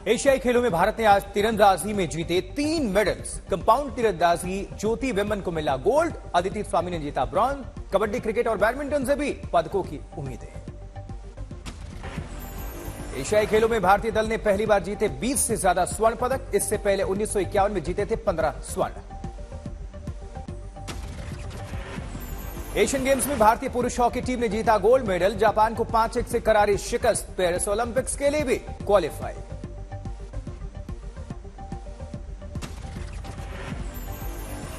एशियाई खेलों में भारत ने आज तीरंदाजी में जीते 3 मेडल्स। कंपाउंड तीरंदाजी ज्योति वेमन को मिला गोल्ड, अदिति स्वामी ने जीता ब्रॉन्ज। कबड्डी, क्रिकेट और बैडमिंटन से भी पदकों की उम्मीदें। एशियाई खेलों में भारतीय दल ने पहली बार जीते 20 से ज्यादा स्वर्ण पदक। इससे पहले 1951 में जीते थे 15 स्वर्ण। एशियन गेम्स में भारतीय पुरुष हॉकी टीम ने जीता गोल्ड मेडल। जापान को 5-1 से करारी शिकस्त। पेरिस ओलंपिक्स के लिए भी क्वालिफाई।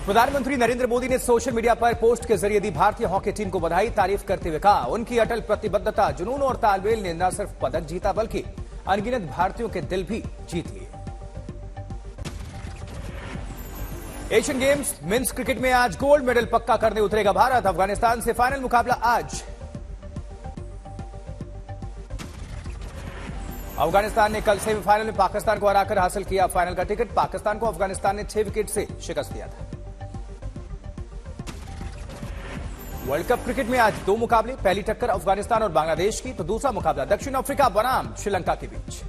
प्रधानमंत्री नरेंद्र मोदी ने सोशल मीडिया पर पोस्ट के जरिए दी भारतीय हॉकी टीम को बधाई। तारीफ करते हुए कहा, उनकी अटल प्रतिबद्धता, जुनून और तालमेल ने न सिर्फ पदक जीता बल्कि अनगिनत भारतीयों के दिल भी जीत लिए। एशियन गेम्स मेंस क्रिकेट में आज गोल्ड मेडल पक्का करने उतरेगा भारत। अफगानिस्तान से फाइनल मुकाबला आज। अफगानिस्तान ने कल सेमीफाइनल में पाकिस्तान को हराकर हासिल किया फाइनल का टिकट। पाकिस्तान को अफगानिस्तान ने 6 विकेट से शिकस्त दिया था। वर्ल्ड कप क्रिकेट में आज 2 मुकाबले। पहली टक्कर अफगानिस्तान और बांग्लादेश की, तो दूसरा मुकाबला दक्षिण अफ्रीका बनाम श्रीलंका के बीच।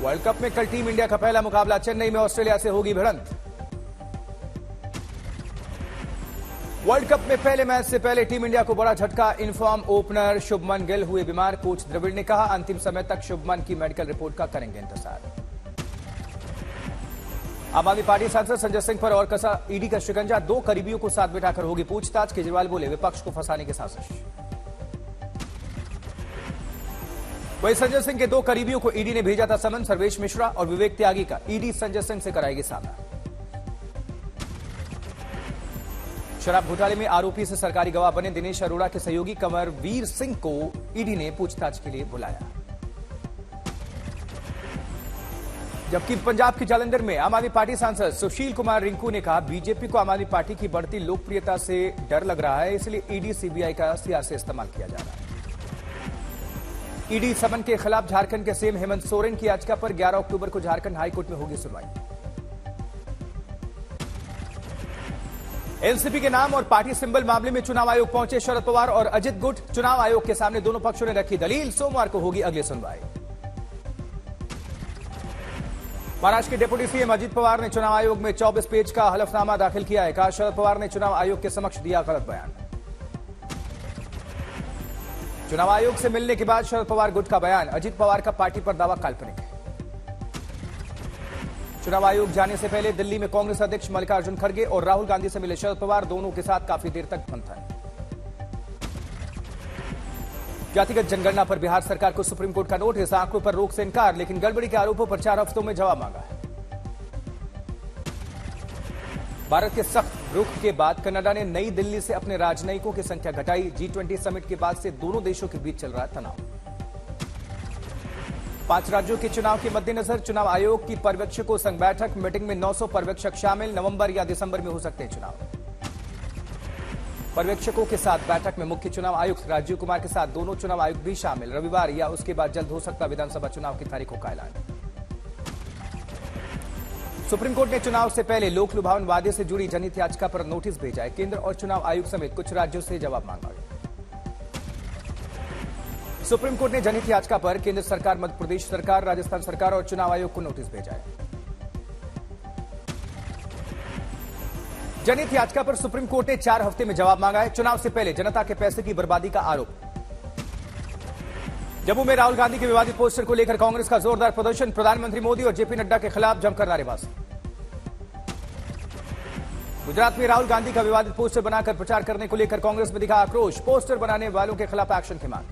वर्ल्ड कप में कल टीम इंडिया का पहला मुकाबला चेन्नई में ऑस्ट्रेलिया से होगी भिड़ंत। वर्ल्ड कप में पहले मैच से पहले टीम इंडिया को बड़ा झटका। इनफॉर्म ओपनर शुभमन गिल हुए बीमार। कोच द्रविड़ ने कहा, अंतिम समय तक शुभमन की मेडिकल रिपोर्ट का करेंगे इंतजार। आम आदमी पार्टी सांसद संजय सिंह पर और कसा ईडी का शिकंजा। 2 करीबियों को साथ बिठाकर होगी पूछताछ। केजरीवाल बोले, विपक्ष को फंसाने की साजिश। वहीं संजय सिंह के 2 करीबियों को ईडी ने भेजा था समन। सर्वेश मिश्रा और विवेक त्यागी का ईडी संजय सिंह से कराएगी सामना। शराब घोटाले में आरोपी से सरकारी गवाह बने दिनेश अरोड़ा के सहयोगी कंवरवीर सिंह को ईडी ने पूछताछ के लिए बुलाया। जबकि पंजाब के जालंधर में आम आदमी पार्टी सांसद सुशील कुमार रिंकू ने कहा, बीजेपी को आम आदमी पार्टी की बढ़ती लोकप्रियता से डर लग रहा है, इसलिए ईडी सीबीआई का सियासी इस्तेमाल किया जा रहा है। ईडी समन के खिलाफ झारखंड के सीएम हेमंत सोरेन की याचिका पर 11 अक्टूबर को झारखंड हाईकोर्ट में होगी सुनवाई। एनसीपी के नाम और पार्टी सिंबल मामले में चुनाव आयोग पहुंचे शरद पवार और अजित गुट। चुनाव आयोग के सामने दोनों पक्षों ने रखी दलील। सोमवार को होगी अगली सुनवाई। महाराष्ट्र के डिप्टी सीएम अजित पवार ने चुनाव आयोग में 24 पेज का हलफनामा दाखिल किया है। कहा, शरद पवार ने चुनाव आयोग के समक्ष दिया गलत बयान। चुनाव आयोग से मिलने के बाद शरद पवार गुट का बयान। अजित पवार का पार्टी पर दावा काल्पनिक है। चुनाव आयोग जाने से पहले दिल्ली में कांग्रेस अध्यक्ष मल्लिकार्जुन खड़गे और राहुल गांधी से मिले शरद पवार। दोनों के साथ काफी देर तक मंथन। जातिगत जनगणना पर बिहार सरकार को सुप्रीम कोर्ट का नोटिस। आंकड़ों पर रोक से इनकार, लेकिन गड़बड़ी के आरोपों पर 4 हफ्तों में जवाब मांगा है। भारत के सख्त रुख के बाद कनाडा ने नई दिल्ली से अपने राजनयिकों की संख्या घटाई। G20 समिट के बाद से दोनों देशों के बीच चल रहा तनाव। 5 राज्यों के चुनाव के मद्देनजर चुनाव आयोग की पर्यवेक्षकों संग बैठक। मीटिंग में 900 पर्यवेक्षक शामिल। नवंबर या दिसंबर में हो सकते हैं चुनाव। पर्यवेक्षकों के साथ बैठक में मुख्य चुनाव आयुक्त राजीव कुमार के साथ दोनों चुनाव आयुक्त भी शामिल। रविवार या उसके बाद जल्द हो सकता विधानसभा चुनाव की तारीखों का ऐलान। सुप्रीम कोर्ट ने चुनाव से पहले लोक लुभावन वादे से जुड़ी जनहित याचिका पर नोटिस भेजा है। केंद्र और चुनाव आयोग समेत कुछ राज्यों से जवाब मांगा है। सुप्रीम कोर्ट ने जनहित याचिका पर केंद्र सरकार, मध्य प्रदेश सरकार, राजस्थान सरकार और चुनाव आयोग को नोटिस भेजा है। जनहित याचिका पर सुप्रीम कोर्ट ने 4 हफ्ते में जवाब मांगा है। चुनाव से पहले जनता के पैसे की बर्बादी का आरोप। जम्मू में राहुल गांधी के विवादित पोस्टर को लेकर कांग्रेस का जोरदार प्रदर्शन। प्रधानमंत्री मोदी और जेपी नड्डा के खिलाफ जमकर नारेबाजी। गुजरात में राहुल गांधी का विवादित पोस्टर बनाकर प्रचार करने को लेकर कांग्रेस में दिखा आक्रोश। पोस्टर बनाने वालों के खिलाफ एक्शन की मांग।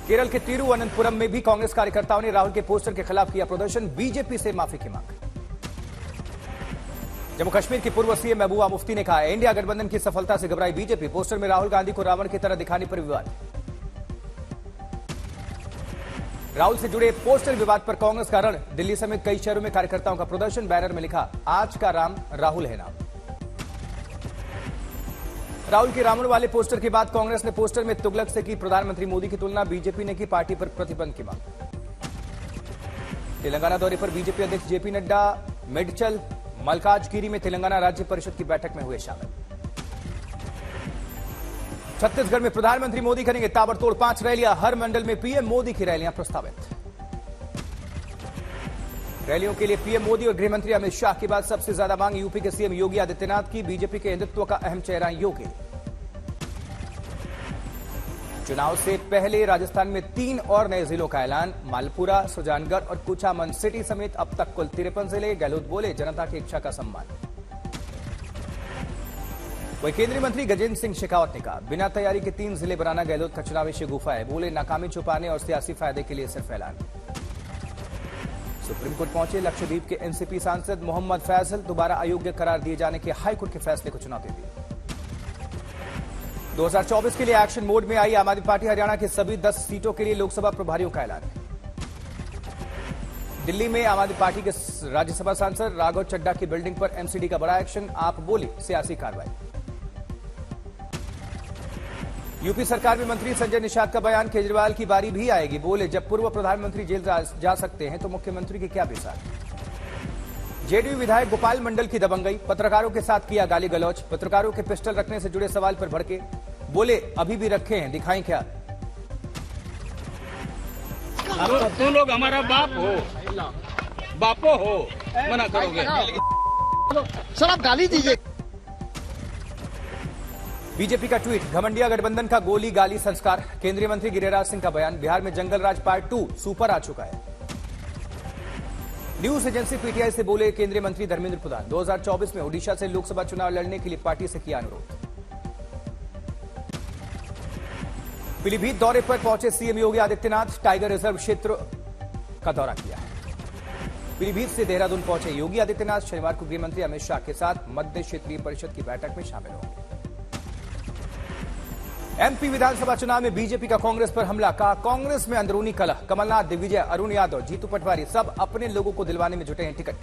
केरल के तिरुवनंतपुरम में भी कांग्रेस कार्यकर्ताओं ने राहुल के पोस्टर के खिलाफ किया प्रदर्शन। बीजेपी से माफी की मांग। जम्मू कश्मीर की पूर्व सीएम महबूबा मुफ्ती ने कहा, इंडिया गठबंधन की सफलता से घबराई बीजेपी। पोस्टर में राहुल गांधी को रावण की तरह दिखाने पर विवाद। राहुल से जुड़े पोस्टर विवाद पर कांग्रेस का रण। दिल्ली समेत कई शहरों में कार्यकर्ताओं का प्रदर्शन। बैनर में लिखा, आज का राम राहुल है नाम। राहुल के रावण वाले पोस्टर के बाद कांग्रेस ने पोस्टर में तुगलक से की प्रधानमंत्री मोदी की तुलना। बीजेपी ने की पार्टी पर प्रतिबंध की मांग। तेलंगाना दौरे पर बीजेपी अध्यक्ष जेपी नड्डा मेडचल मल्काजगिरी में तेलंगाना राज्य परिषद की बैठक में हुए शामिल। छत्तीसगढ़ में प्रधानमंत्री मोदी करेंगे ताबड़तोड़ 5 रैलियां, हर मंडल में पीएम मोदी की रैलियां प्रस्तावित। रैलियों के लिए पीएम मोदी और गृहमंत्री अमित शाह के बाद सबसे ज्यादा मांग यूपी के सीएम योगी आदित्यनाथ की। बीजेपी के हिंदुत्व का अहम चेहरा योगी। चुनाव से पहले राजस्थान में 3 और नए जिलों का ऐलान, मालपुरा, सुजानगढ़ और कुचामन सिटी समेत अब तक कुल 53 जिले। गहलोत बोले, जनता की इच्छा का सम्मान। वही केंद्रीय मंत्री गजेंद्र सिंह शेखावत ने कहा, बिना तैयारी के 3 जिले बनाना गहलोत का चुनावी शगुफा है। बोले, नाकामी छुपाने और सियासी फायदे के लिए सिर्फ ऐलान। सुप्रीम कोर्ट पहुंचे लक्षद्वीप के एनसीपी सांसद मोहम्मद फैसल, दोबारा अयोग्य करार दिए जाने के हाईकोर्ट के फैसले को चुनौती दी। 2024 के लिए एक्शन मोड में आई आम आदमी पार्टी। हरियाणा की सभी 10 सीटों के लिए लोकसभा प्रभारियों का ऐलान। दिल्ली में आम आदमी पार्टी के राज्यसभा सांसद राघव चड्ढा की बिल्डिंग पर एमसीडी का बड़ा एक्शन, आप बोले सियासी कार्रवाई। यूपी सरकार में मंत्री संजय निषाद का बयान, केजरीवाल की बारी भी आएगी। बोले, जब पूर्व प्रधानमंत्री जेल जा सकते हैं तो मुख्यमंत्री की क्या बेसार। जेडीयू विधायक गोपाल मंडल की दबंगई, पत्रकारों के साथ किया गाली गलौज। पत्रकारों के पिस्टल रखने से जुड़े सवाल पर भड़के। बोले, अभी भी रखे हैं, दिखाएं क्या। तुम लोग हमारा बाप हो, बापो हो, मना करोगे। सर आप गाली दीजिए। बीजेपी का ट्वीट, घमंडिया गठबंधन का गोली गाली संस्कार। केंद्रीय मंत्री गिरिराज सिंह का बयान, बिहार में जंगल राज पार्ट 2 सुपर आ चुका है। न्यूज एजेंसी पीटीआई से बोले केंद्रीय मंत्री धर्मेंद्र प्रधान, 2024 में ओडिशा से लोकसभा चुनाव लड़ने के लिए पार्टी से किया अनुरोध। पीलीभीत दौरे पर पहुंचे CM Yogi Adityanath, tiger reserve क्षेत्र का दौरा किया है। पीलीभीत से देहरादून पहुंचे योगी आदित्यनाथ, शनिवार को गृहमंत्री अमित शाह के साथ मध्य क्षेत्रीय परिषद की बैठक में शामिल होंगे। एमपी विधानसभा चुनाव में बीजेपी का कांग्रेस पर हमला, कहा कांग्रेस में अंदरूनी कलह। कमलनाथ, दिग्विजय, अरुण यादव, जीतू पटवारी सब अपने लोगों को दिलवाने में जुटे हैं टिकट।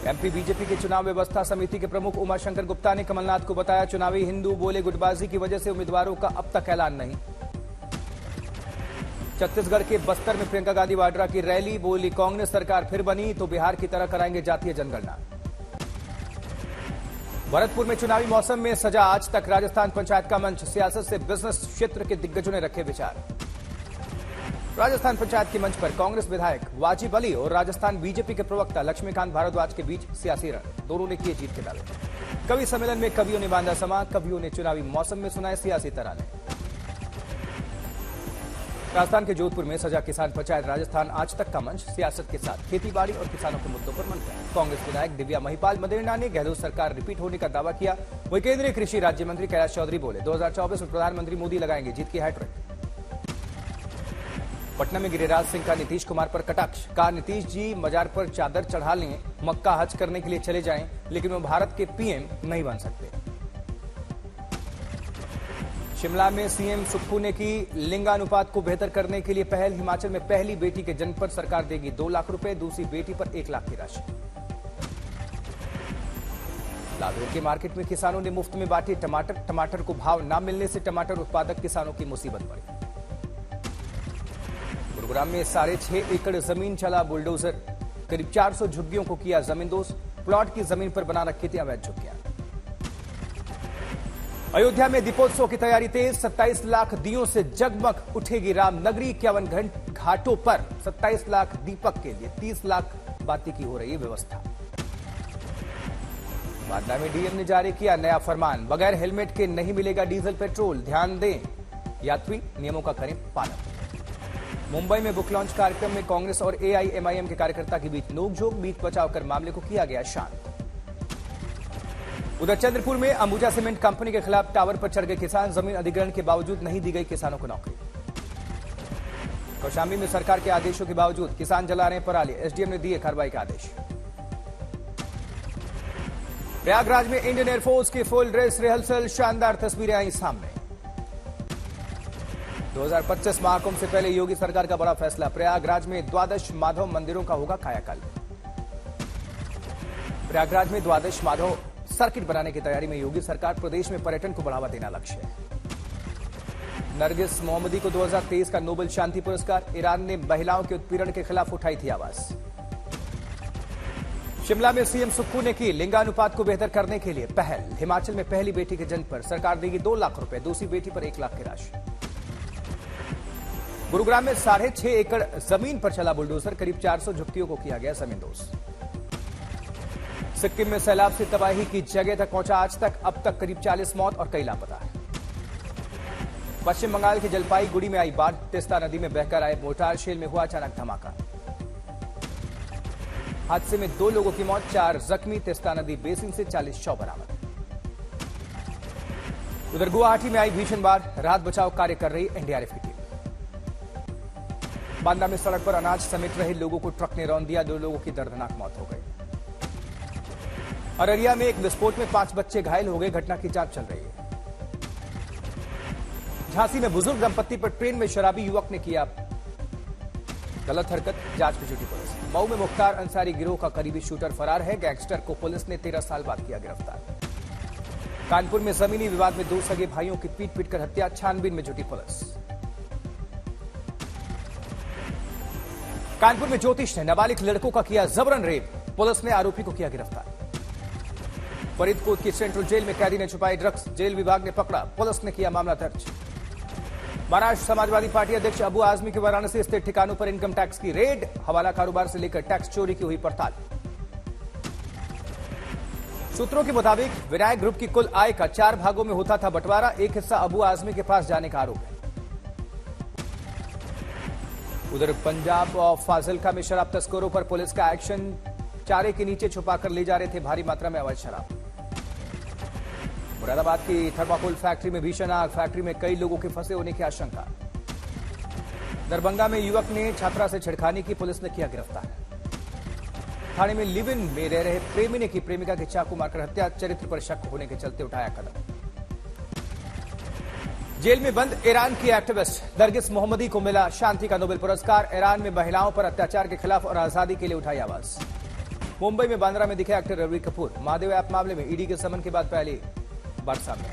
एमपी बीजेपी के चुनाव व्यवस्था समिति के प्रमुख उमाशंकर गुप्ता ने कमलनाथ को बताया चुनावी हिंदू। बोले, गुटबाजी की वजह से उम्मीदवारों का अब तक ऐलान नहीं। छत्तीसगढ़ के बस्तर में प्रियंका गांधी वाड्रा की रैली, बोली कांग्रेस सरकार फिर बनी तो बिहार की तरह कराएंगे जातीय जनगणना। भरतपुर में चुनावी मौसम में सजा, आज तक राजस्थान पंचायत का मंच। सियासत से बिजनेस क्षेत्र के दिग्गजों ने रखे विचार। राजस्थान पंचायत के मंच पर कांग्रेस विधायक वाजिब अली और राजस्थान बीजेपी के प्रवक्ता लक्ष्मीकांत भारद्वाज के बीच सियासी रण, दोनों ने किए जीत के दावे। कवि सम्मेलन में कवियों ने बांधा समा, कवियों ने चुनावी मौसम में सुनाए सियासी तराने। राजस्थान के जोधपुर में सजा किसान पंचायत, राजस्थान आज तक का मंच। सियासत के साथ खेतीबाड़ी और किसानों के मुद्दों पर मंथन। कांग्रेस विधायक दिव्या महिपाल मदेरणा ने गहलोत सरकार रिपीट होने का दावा किया। वहीं केंद्रीय कृषि राज्य मंत्री कैलाश चौधरी बोले, 2024 में प्रधानमंत्री मोदी लगाएंगे जीत की हैट्रिक। पटना में गिरिराज सिंह का नीतीश कुमार पर कटाक्ष, कहा नीतीश जी मजार पर चादर चढ़ा लें, मक्का हज करने के लिए चले जाएं, लेकिन वो भारत के पीएम नहीं बन सकते। शिमला में सीएम सुक्खू ने की लिंगानुपात को बेहतर करने के लिए पहल। हिमाचल में पहली बेटी के जन्म पर सरकार देगी 2 लाख रुपए, दूसरी बेटी पर 1 लाख की राशि। लाहौर के मार्केट में किसानों ने मुफ्त में बांटे टमाटर। टमाटर को भाव न मिलने से टमाटर उत्पादक किसानों की मुसीबत बढ़ी। गुरुग्राम में 6.5 एकड़ जमीन चला बुलडोजर, करीब 400 झुग्गियों को किया जमींदोज। प्लॉट की जमीन पर बना रखी थी अवैध झुग्गियां। अयोध्या में दीपोत्सव की तैयारी तेज, 27 लाख दियों से जगमग उठेगी रामनगरी। 51 घाटों पर 27 लाख दीपक के लिए 30 लाख बाती की हो रही है व्यवस्था। बांदा में डीएम ने जारी किया नया फरमान, बगैर हेलमेट के नहीं मिलेगा डीजल पेट्रोल, ध्यान दें यात्री, नियमों का करें पालन। मुंबई में बुक लॉन्च कार्यक्रम में कांग्रेस और एआईएमआईएम के कार्यकर्ता के बीच नोकझोंक, बीच बचाव कर मामले को किया गया शांत। उधर चंद्रपुर में अंबुजा सीमेंट कंपनी के खिलाफ टावर पर चढ़ गए किसान, जमीन अधिग्रहण के बावजूद नहीं दी गई किसानों को नौकरी। कौशाम्बी में सरकार के आदेशों के बावजूद किसान जला रहे पराली, एसडीएम ने दिए कार्रवाई के आदेश। प्रयागराज में इंडियन एयरफोर्स की फुल ड्रेस रिहर्सल, शानदार तस्वीरें आई सामने। 2025 महाकुंभ से पहले योगी सरकार का बड़ा फैसला, प्रयागराज में 12 माधव मंदिरों का होगा कायाकल्प। प्रयागराज में 12 माधव सर्किट बनाने की तैयारी में योगी सरकार, प्रदेश में पर्यटन को बढ़ावा देना लक्ष्य है। नरगिस मोहम्मदी को 2023 का नोबेल शांति पुरस्कार, ईरान ने महिलाओं के उत्पीड़न के खिलाफ उठाई थी आवाज। शिमला में सीएम सुक्खू ने की लिंगानुपात को बेहतर करने के लिए पहल। हिमाचल में पहली बेटी के जन्म पर सरकार देगी 2 लाख रुपए, दूसरी बेटी पर 1 लाख की राशि। गुरुग्राम में 6.5 एकड़ जमीन पर चला बुलडोजर, करीब 400 झुग्गियों को किया गया जमींदोज। सिक्किम में सैलाब से तबाही की जगह तक पहुंचा आज तक, अब तक करीब 40 मौत और कई लापता है। पश्चिम बंगाल के जलपाईगुड़ी में आई बाढ़, तिस्ता नदी में बहकर आए मोटार शेल में हुआ अचानक धमाका। हादसे में 2 लोगों की मौत, 4 जख्मी। तिस्ता नदी बेसिन से 40 शव बरामद। उधर गुवाहाटी में आई भीषण बाढ़, राहत बचाव कार्य कर रही एनडीआरएफ की टीम। बांदा में सड़क पर अनाज समेट रहे लोगों को ट्रक ने रौंद दिया, 2 लोगों की दर्दनाक मौत हो गई। अररिया में एक विस्फोट में 5 बच्चे घायल हो गए, घटना की जांच चल रही है। झांसी में बुजुर्ग दंपत्ति पर ट्रेन में शराबी युवक ने किया गलत हरकत, जांच में जुटी पुलिस। मऊ में मुख्तार अंसारी गिरोह का करीबी शूटर फरार है, गैंगस्टर को पुलिस ने 13 साल बाद किया गिरफ्तार। कानपुर में जमीनी विवाद में 2 सगे भाइयों की पीट कर हत्या, छानबीन में जुटी पुलिस। कानपुर में ज्योतिष ने नाबालिग लड़कों का किया जबरन रेप, पुलिस ने आरोपी को किया गिरफ्तार। फरीदकोट की सेंट्रल जेल में कैदी ने छुपाई ड्रग्स, जेल विभाग ने पकड़ा, पुलिस ने किया मामला दर्ज। महाराष्ट्र समाजवादी पार्टी अध्यक्ष अबू आजमी के वाराणसी स्थित ठिकानों पर इनकम टैक्स की रेड, हवाला कारोबार से लेकर टैक्स चोरी की हुई पड़ताल। सूत्रों के मुताबिक विनायक ग्रुप की कुल आय का 4 भागों में होता था बंटवारा, एक हिस्सा अबू आजमी के पास जाने का आरोप है। उधर पंजाब और फाजिल्का में शराब तस्करों पर पुलिस का एक्शन, चारे के नीचे छुपाकर ले जा रहे थे भारी मात्रा में अवैध शराब। मुरादाबाद की थर्माकोल फैक्ट्री में भीषण आग, फैक्ट्री में कई लोगों के फंसे होने की आशंका। दरभंगा में युवक ने छात्रा से छेड़खानी की, पुलिस ने किया गिरफ्तार। थाने में लिव इन में रह रहे प्रेमी ने की प्रेमिका के चाकू मारकर हत्या, चरित्र पर शक होने के चलते उठाया कदम। जेल में बंद ईरान की एक्टिविस्ट नरगिस मोहम्मदी को मिला शांति का नोबेल पुरस्कार, ईरान में महिलाओं पर अत्याचार के खिलाफ और आजादी के लिए उठाई आवाज। मुंबई में बांद्रा में दिखे एक्टर रणबीर कपूर, महादेव ऐप मामले में ईडी के समन के बाद पहली बार सामने।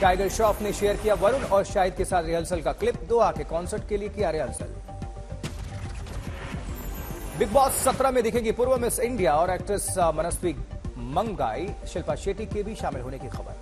टाइगर श्रॉफ ने शेयर किया वरुण और शाहिद के साथ रिहर्सल का क्लिप, 2 के कॉन्सर्ट के लिए किया रिहर्सल। बिग बॉस 17 में दिखेगी पूर्व मिस इंडिया और एक्ट्रेस मनस्वी मंगाई, शिल्पा शेट्टी के भी शामिल होने की खबर।